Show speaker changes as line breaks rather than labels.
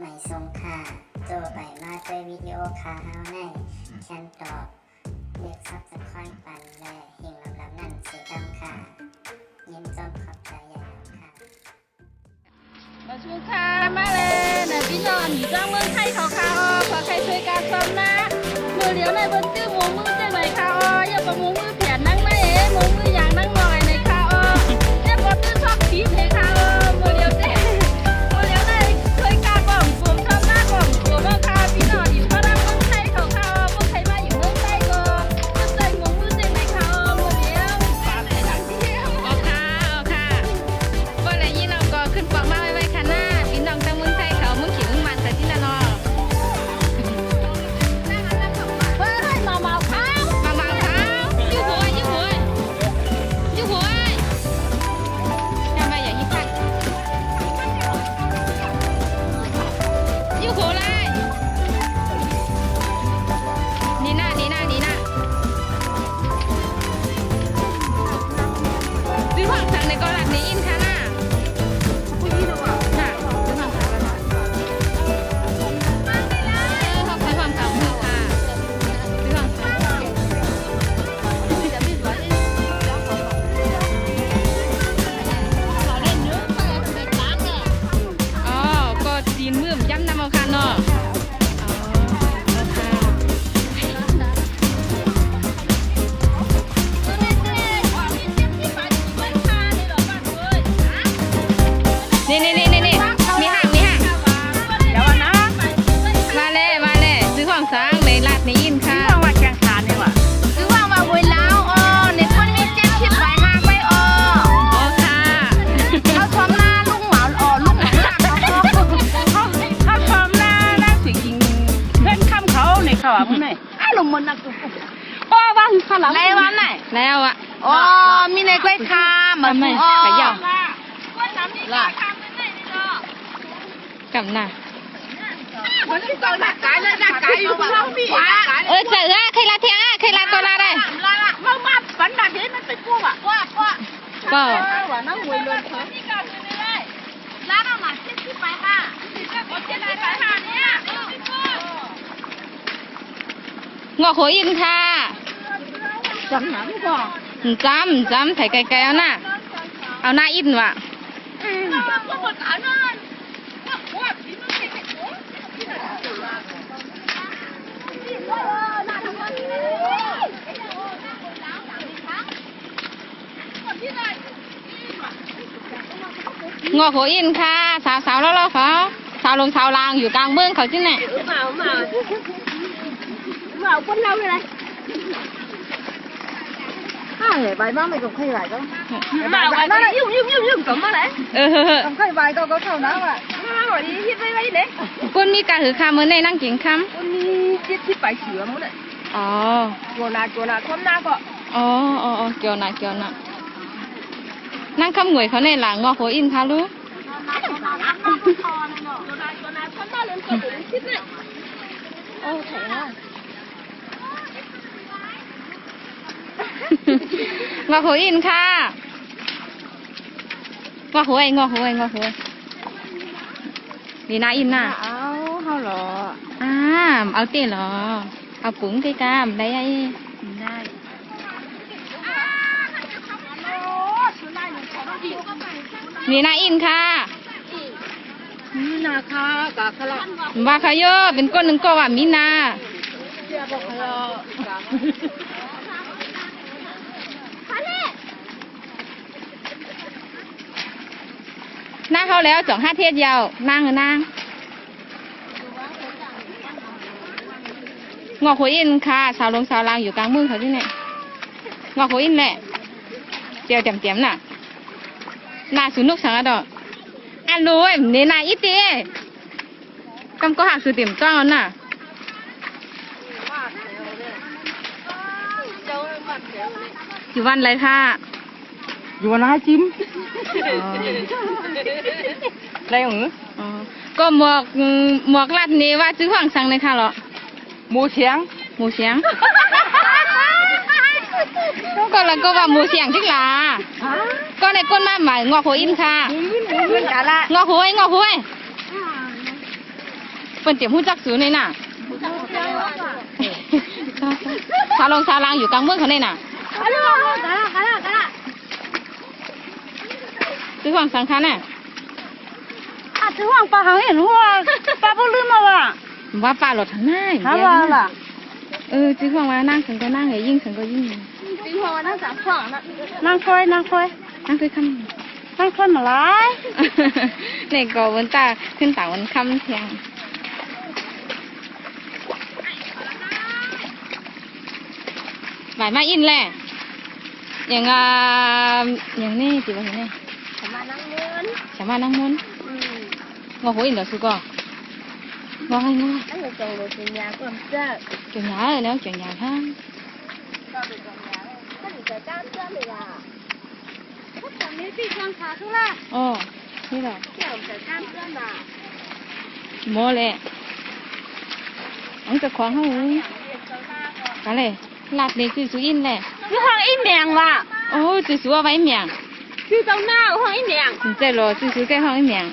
ไม่ทรงค่าโจไปมาด้วยวิดีโอคาเฮาในแคนตอบเรียกซับสไครป์ปันและหิ่งลำนั่นเสียดำค่ะยินจมขอบใจใหญ่ค่ะ
มาชูค่ะมาเลยนะพี่น้องอยู่จ้างเมืองไทยเขาค่ะขอใครช่วยการซ้อมนะมือเหลียวในบนตื้อหมูมือเจ๊ไหนค่ะอย่าประมูมือเผียนนั่งไม่หมูมืออย่างนั่งหน่อยในค่ะอย่าปลดตื้อชอบปี๊บเลยค่ะมือเหลียวเจ๊มือเหลียวในช่วยการบ่มกลุ่มชอบหน้าบ่มกลุ่มค่ะพี่น้องอยู่ข้างล่างเมืองไทยเขาค่ะเมืองไทยมาอยู่เมืองไทยก็ใจหมูมือเจ๊ไหนค่ะมือเหลียวฝากเลยค่ะพี่อ๋อค่ะเมื่อไรยี่เราก็ขึ้นปอกมาไว้ค่ะหน้าพี่น้องจังเมืองไทยเขาเมืองขี่เมืองมันแต่ที่นั่นเนาะนี่มีห่างเดี๋ยวนะมาเลยซื้อของสร้างในลาดในยินค่ะซื้อของว่าแกงสารนี่ว่ะซื้อของมาบุยแล้วในคนมีเจ็บชิดไว้มากไปค่ะเขาชมหน้าลุงหมาลุงหมาเขาชมหน้าสิกิงเพื่อนคำเขาในเขาอ่ะมึงไหนลงมันนักตุ๊กว่าขลังแล้ววันไหนแล้วอ่ะมีในกล้วยคามันไม่ขยับล่ะกับน่ะเจอใครละเทียใครละก็ละได้มาฝันแบบนี้มันเป็นพวกอ่ะก็ว่าน้องมวยเลยเถอะร้านอาหารที่ไปค่ะเนี่ยงอหัวยินค่ะจำหนาไม่พอจำใส่ไกลๆเอาหน้าอินว่ะงอหัวอินค่ะสาวแล้วเขาสาวลงสาวลางอยู่กลางเมืองเขาที่ไหนมาคนเราเลยvài bài má mày còn khay vài không? Mà vài má này dùng cấm má này. Còn khay vài có thầu nào mà. Má gọi đi hít vây đấy. Con mi cả hử khám mới này năng kiếm khám. Con mi chết bài sửa mới này. Kiểu nào con na có. Kiểu nào. Năng khám ngườiเขาnày là ngọ khối in khá luôn. Thế à? งอหัวอินค่ะงอหัวมีหน้าอินน่ะเอาเหรอเอาเตี้ยเหรอเอาปุ๋งตีกามได้มีหน้าอินค่ะมีนาค่ะกะขละว่าขยอเป็นก้นหนึ่งก็ว่ามีนานั่งเขาแล้วจ่อง5 เทศยาวนั่งงอหัวอินค่ะสาวลงสาวลางอยู่กลางเมืองเขาที่ไหนงอหัวอินแหละเจียวเจียมน่ะน่าสุนุกสังดอกรู้เนี่ยนายอีเต้กำก็หักสื่อเต็มจ้องน่ะอยู่วันอะไรค่ะอยู่วันอะไรจิ้มอะไรหรือก็หมวกลัดนี้ว่าซื้อฝั่งสั่งเลยค่ะเหรอหมูเสียงก็แล้วก็ว่าหมูเสียงที่ลาก็ในก้นมาหมายงอหัวอินค่ะงอหัว เปิ้นเตรียมหู้จักสูนี่น่ะซาลงซาลางอยู่กลางเมืองเขาเนี่ยน่ะซื้อของสังขารน่ะ
ซื้อของปลาเขาเห็นหัวปลาพวกลืมมาว่ะ
ว่าปลาหลดทางหน้าอย่างเดียวล่ะซื้อของมานั่งฉันก็นั่งเหยยิ่งฉันก็ยิ่ง
ซื้อของมานั่งสามฝั่งนั่งค่อย
นั่งค่อยคำ
นั่งค่อยมาไล่
เนี่ยก็วันตาขึ้นต่างวันคำเทียงหมายมาอินแหละอย่างนี้จีบว่าเนี่ย
ฉันมานั่ง
ม้วนงอหัวอินเดี๋ยวสุก็งอให้งอ
ไอ้เจ้าเราเป็นยาความเจ้า
จุนยาเลยเนาะจุนยาท่าน
ถ้าหนูจะจ้างเจ้าเลยล่ะถ้าทำนี้พี่ช่างขาขึ้นละ
นี่แหละ
เจ้าจะจ้างเจ้าล่ะ
โมเลยอันจะคว้างเขากันเลยลาดเด็กคือสุอินแหละ
คือห้องอินแดงว่ะ
จือสัวไว้เมียง
คือตรงหน้าห้องอินแดง
เจ๊รอจือแกห้องไอ้เมียง